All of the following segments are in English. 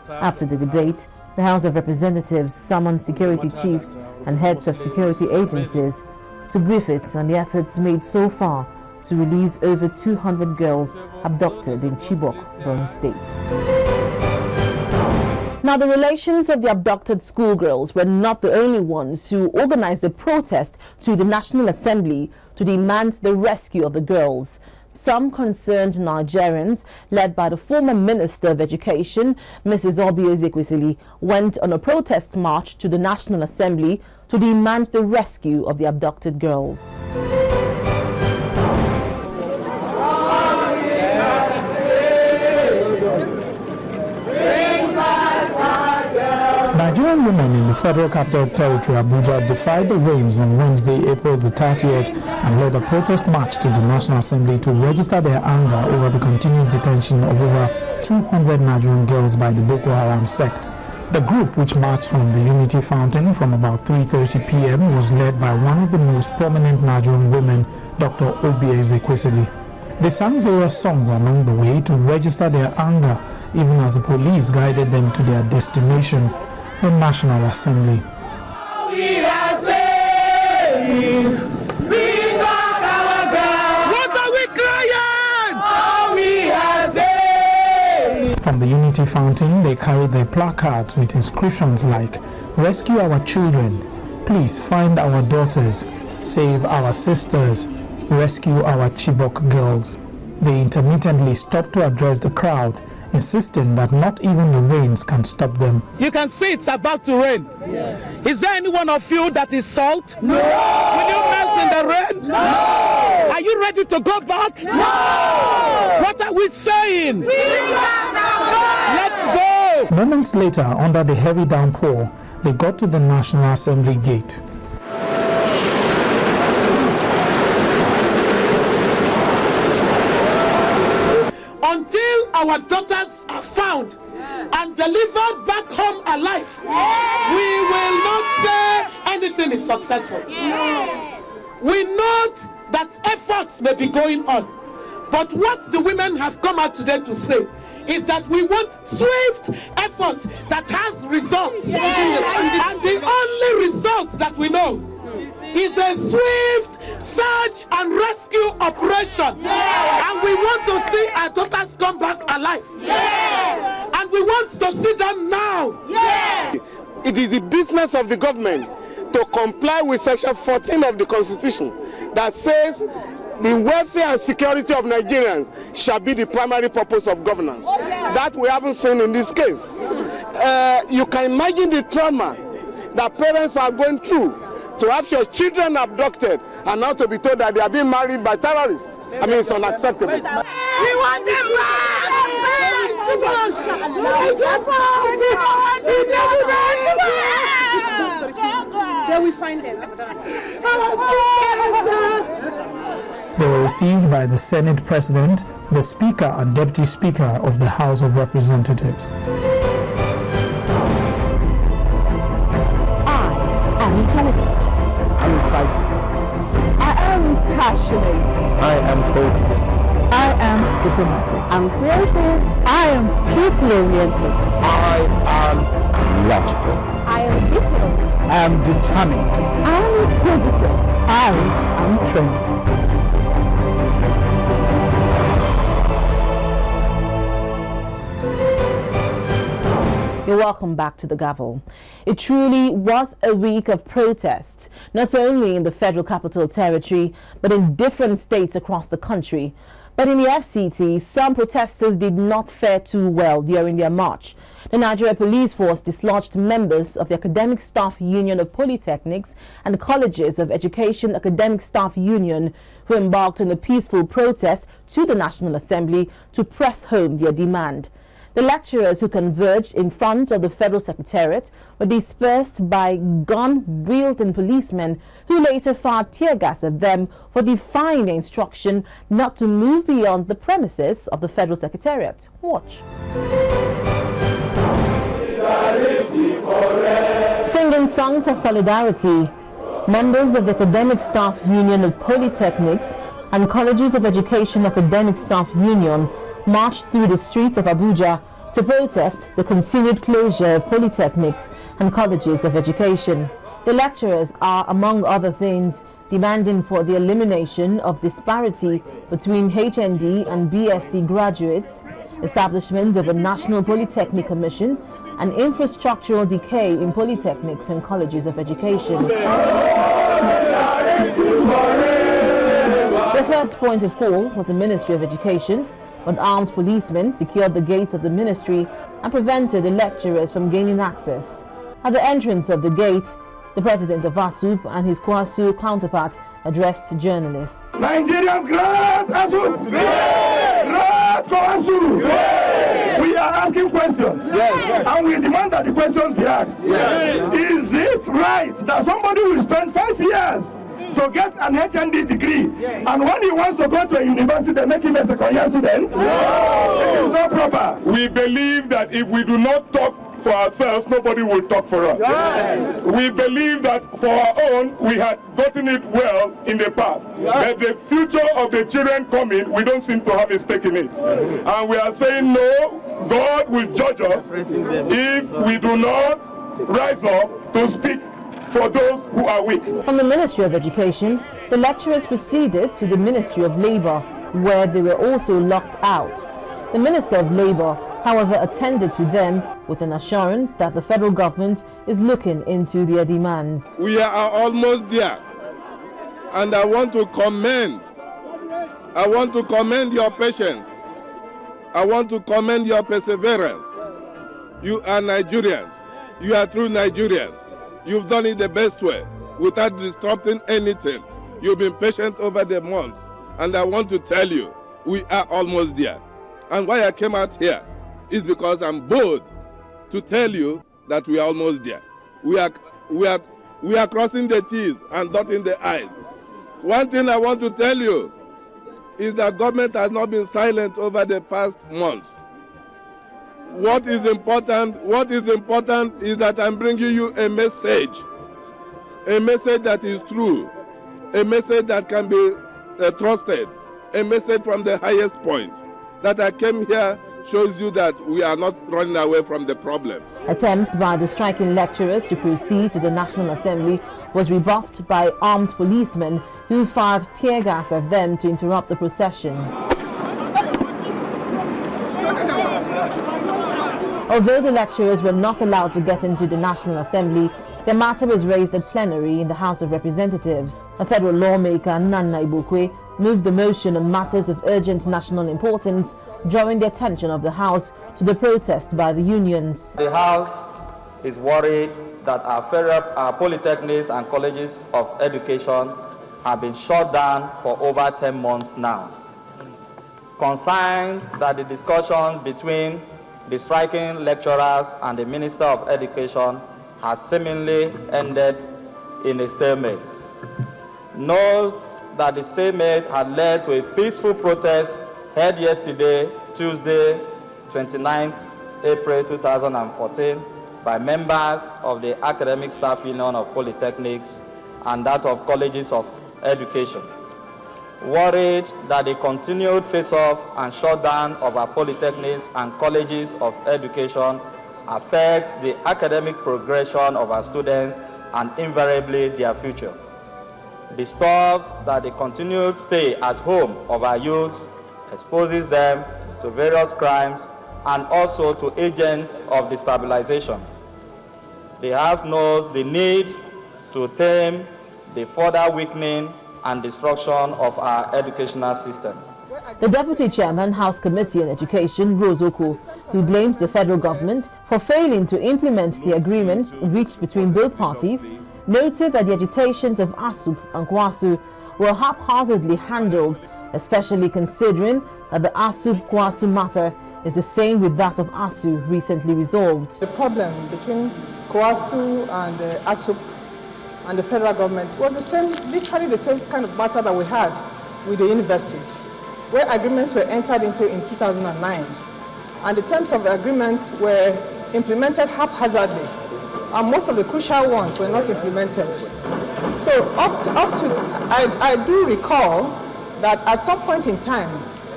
After the debate, the House of Representatives summoned security chiefs and heads of security agencies to brief it on the efforts made so far to release over 200 girls abducted in Chibok, Borno State. Now, the relations of the abducted schoolgirls were not the only ones who organized a protest to the National Assembly to demand the rescue of the girls. Some concerned Nigerians, led by the former Minister of Education, Mrs. Obi, went on a protest march to the National Assembly to demand the rescue of the abducted girls. Nigerian women in the Federal Capital Territory, Abuja, defied the rains on Wednesday, April the 30th, and led a protest march to the National Assembly to register their anger over the continued detention of over 200 Nigerian girls by the Boko Haram sect. The group, which marched from the Unity Fountain from about 3:30 p.m., was led by one of the most prominent Nigerian women, Dr. Obi Ezekwesili. They sang various songs along the way to register their anger, even as the police guided them to their destination, the National Assembly. We are saying, bring back our girls. What are we crying? Oh, we are saying. From the Unity Fountain, they carried their placards with inscriptions like, "Rescue our children, please find our daughters, save our sisters, rescue our Chibok girls." They intermittently stopped to address the crowd, insisting that not even the rains can stop them. You can see it's about to rain. Yes. Is there any one of you that is salt? No. Will you melt in the rain? No. Are you ready to go back? No. What are we saying? Let's go. Moments later, under the heavy downpour, they got to the National Assembly gate. Until our daughters are found and delivered back home alive, we will not say anything is successful. We note that efforts may be going on, but what the women have come out today to say is that we want swift effort that has results. And the only result that we know is a swift search and rescue operation. And we want to see our daughters come back alive. And we want to see them now. It is the business of the government to comply with Section 14 of the Constitution that says the welfare and security of Nigerians shall be the primary purpose of governance. That we haven't seen in this case. You can imagine the trauma that parents are going through to have your children abducted and now to be told that they are being married by terrorists. I mean, it's unacceptable. We want them back! Shall we find them? They were received by the Senate President, the Speaker and Deputy Speaker of the House of Representatives. Intelligent. I'm incisive. I am passionate. I am focused. I am diplomatic. I'm creative. I am people-oriented. I am logical. I am detailed. I am determined. I am inquisitive. I am trained. You're welcome back to the Gavel. It truly was a week of protest, not only in the Federal Capital Territory, but in different states across the country. But in the FCT, some protesters did not fare too well during their march. The Nigerian Police Force dislodged members of the Academic Staff Union of Polytechnics and the Colleges of Education Academic Staff Union, who embarked on a peaceful protest to the National Assembly to press home their demand. The lecturers who converged in front of the Federal Secretariat were dispersed by gun-wielding policemen who later fired tear gas at them for defying the instruction not to move beyond the premises of the Federal Secretariat. Watch. Singing songs of solidarity, members of the Academic Staff Union of Polytechnics and Colleges of Education Academic Staff Union marched through the streets of Abuja to protest the continued closure of polytechnics and colleges of education. The lecturers are, among other things, demanding for the elimination of disparity between HND and BSc graduates, establishment of a National Polytechnic Commission, and infrastructural decay in polytechnics and colleges of education. The first point of call was the Ministry of Education, but armed policemen secured the gates of the ministry and prevented the lecturers from gaining access. At the entrance of the gate, the president of ASUP and his KWASU counterpart addressed journalists. Nigerians, grant ASUP! Grant KWASU! We are asking questions, and we demand that the questions be asked. Is it right that somebody will spend 5 years to get an HND degree, and when he wants to go to a university, they make him a second-year student? It is not proper. We believe that if we do not talk for ourselves, nobody will talk for us. We believe that for our own, we had gotten it well in the past. But the future of the children coming, we don't seem to have a stake in it. And we are saying no, God will judge us if we do not rise up to speak for those who are weak. From the Ministry of Education, the lecturers proceeded to the Ministry of Labour, where they were also locked out. The Minister of Labour, however, attended to them with an assurance that the federal government is looking into their demands. We are almost there, and I want to commend your patience. I want to commend your perseverance. You are Nigerians. You are true Nigerians. You've done it the best way, without disrupting anything. You've been patient over the months, and I want to tell you, we are almost there. And why I came out here is because I'm bold to tell you that we are almost there. We are crossing the T's and dotting the I's. One thing I want to tell you is that government has not been silent over the past months. What is important is that I'm bringing you a message that is true, a message that can be trusted, a message from the highest point. That I came here shows you that we are not running away from the problem. Attempts by the striking lecturers to proceed to the National Assembly was rebuffed by armed policemen who fired tear gas at them to interrupt the procession. Although the lecturers were not allowed to get into the National Assembly, their matter was raised at plenary in the House of Representatives. A federal lawmaker, Nana Ibokwe, moved the motion on matters of urgent national importance, drawing the attention of the House to the protest by the unions. The House is worried that our polytechnics and colleges of education have been shut down for over 10 months now. Concerned that the discussions between the striking lecturers and the Minister of Education has seemingly ended in a stalemate. Note that the stalemate had led to a peaceful protest held yesterday, Tuesday, 29th April 2014, by members of the Academic Staff Union of Polytechnics and that of Colleges of Education, worried that the continued face-off and shutdown of our polytechnics and colleges of education affects the academic progression of our students and invariably their future. Disturbed that the continued stay at home of our youth exposes them to various crimes and also to agents of destabilization. The House knows the need to tame the further weakening and destruction of our educational system. The Deputy Chairman, House Committee on Education, Rose Oko, who blames the federal government for failing to implement the agreements reached between both parties, noted that the agitations of ASUP and KWASU were haphazardly handled, especially considering that the ASUP-KWASU matter is the same with that of ASU recently resolved. The problem between KWASU and ASUP and the federal government was the same, literally the same kind of matter that we had with the universities, where agreements were entered into in 2009, and the terms of the agreements were implemented haphazardly, and most of the crucial ones were not implemented. So I do recall that at some point in time,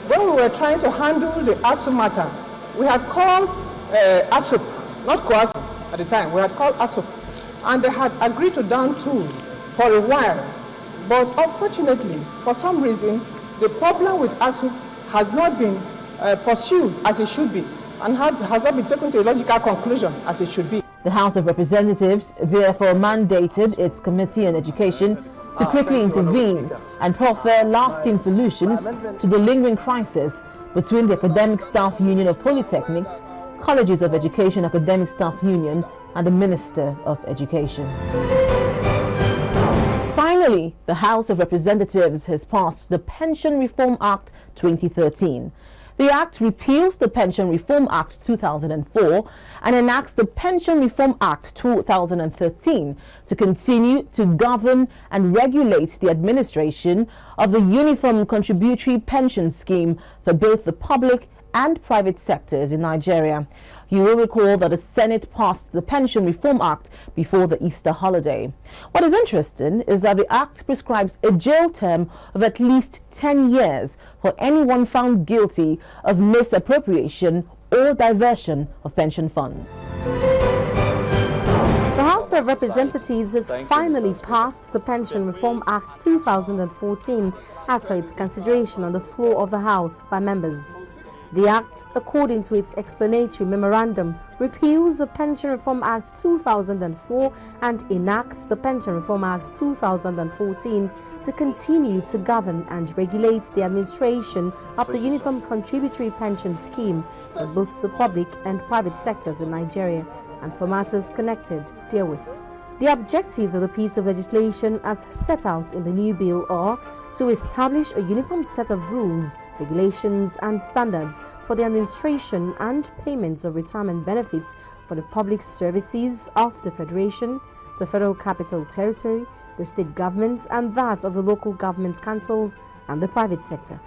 when we were trying to handle the ASU matter, we had called ASUP, not COASU at the time, we had called ASUP, and they had agreed to down tools for a while. But unfortunately, for some reason, the problem with ASUP has not been pursued as it should be, and has not been taken to a logical conclusion as it should be. The House of Representatives therefore mandated its Committee on Education to quickly intervene and proffer lasting solutions to the lingering crisis between the Academic Staff Union of Polytechnics, Colleges of Education Academic Staff Union, and the Minister of Education. Finally, the House of Representatives has passed the Pension Reform Act 2013. The Act repeals the Pension Reform Act 2004 and enacts the Pension Reform Act 2013 to continue to govern and regulate the administration of the Uniform Contributory Pension Scheme for both the public and private sectors in Nigeria. You will recall that the Senate passed the Pension Reform Act before the Easter holiday. What is interesting is that the Act prescribes a jail term of at least 10 years for anyone found guilty of misappropriation or diversion of pension funds. The House of Representatives has finally passed the Pension Reform Act 2014 after its consideration on the floor of the House by members. The Act, according to its explanatory memorandum, repeals the Pension Reform Act 2004 and enacts the Pension Reform Act 2014 to continue to govern and regulate the administration of the Uniform Contributory Pension Scheme for both the public and private sectors in Nigeria and for matters connected therewith. The objectives of the piece of legislation as set out in the new bill are to establish a uniform set of rules, regulations and standards for the administration and payments of retirement benefits for the public services of the Federation, the Federal Capital Territory, the state governments and that of the local government councils and the private sector.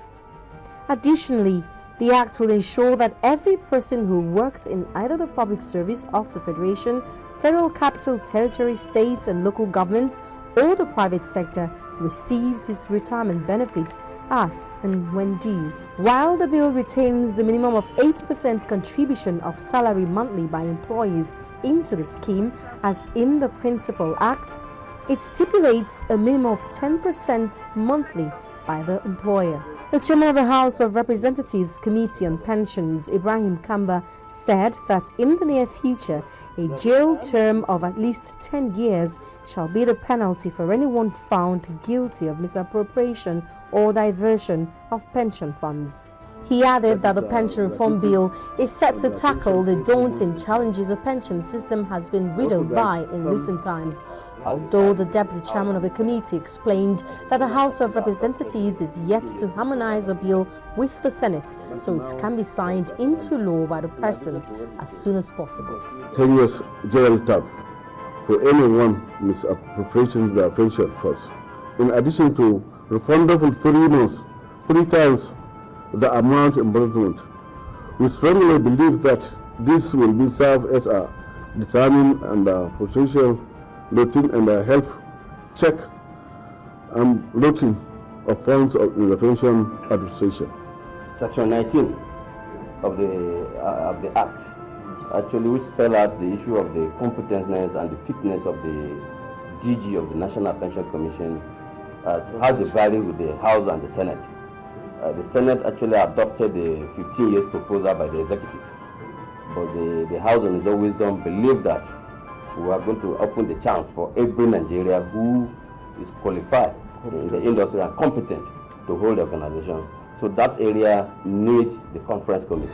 Additionally, the Act will ensure that every person who worked in either the public service of the Federation, Federal Capital Territory, states and local governments, or the private sector receives his retirement benefits as and when due. While the bill retains the minimum of 8% contribution of salary monthly by employees into the scheme as in the Principal Act, it stipulates a minimum of 10% monthly by the employer. The chairman of the House of Representatives Committee on Pensions, Ibrahim Kamba, said that in the near future, a jail term of at least 10 years shall be the penalty for anyone found guilty of misappropriation or diversion of pension funds. He added that the pension reform bill is set to tackle the daunting challenges the pension system has been riddled by in recent times. Although the deputy chairman of the committee explained that the House of Representatives is yet to harmonize the bill with the Senate so it can be signed into law by the President as soon as possible. 10 years jail term for anyone misappropriating the pension funds. In addition to refundable 3 months, 3 times the amount imprisonment. We strongly believe that this will be served as a determined and potential routine and a health check and routine of funds in the pension administration. Section 19 of the Act actually will spell out the issue of the competentness and the fitness of the DG of the National Pension Commission has a value with the House and the Senate. The Senate actually adopted the 15 years proposal by the executive, but the House in its own wisdom believed that we are going to open the chance for every Nigerian who is qualified in the industry and competent to hold the organization. So that area needs the conference committee.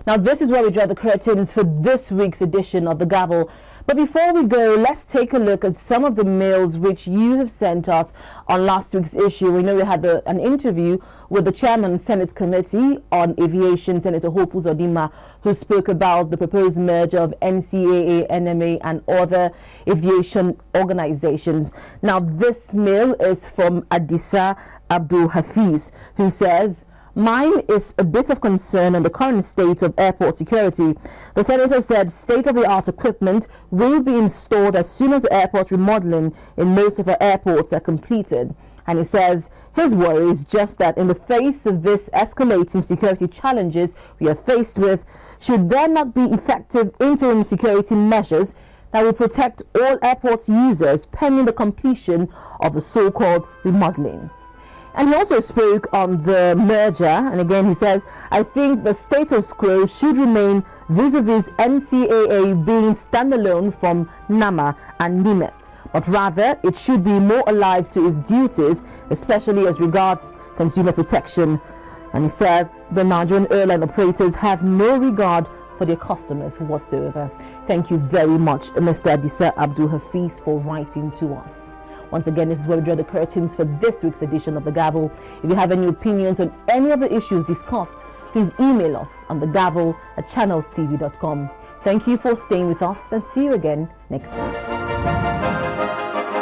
Now this is where we draw the curtains for this week's edition of The Gavel. But before we go, let's take a look at some of the mails which you have sent us on last week's issue. We know we had an interview with the chairman of the Senate Committee on Aviation, Senator Hope Uzodinma, who spoke about the proposed merger of NCAA, NMA and other aviation organizations. Now this mail is from Adisa Abdul Hafiz, who says, "Mine is a bit of concern on the current state of airport security. The senator said state-of-the-art equipment will be installed as soon as airport remodeling in most of our airports are completed. And he says his worry is just that in the face of this escalating security challenges we are faced with, should there not be effective interim security measures that will protect all airport users pending the completion of the so-called remodeling. And he also spoke on the merger, and again he says, I think the status quo should remain vis-a-vis NCAA being standalone from NAMA and NIMET, but rather it should be more alive to its duties, especially as regards consumer protection. And he said the Nigerian airline operators have no regard for their customers whatsoever. Thank you very much, Mr. Adisa Abdul Hafiz, for writing to us. Once again, this is where we draw the curtains for this week's edition of The Gavel. If you have any opinions on any of the issues discussed, please email us on thegavel@channelstv.com. Thank you for staying with us and see you again next week.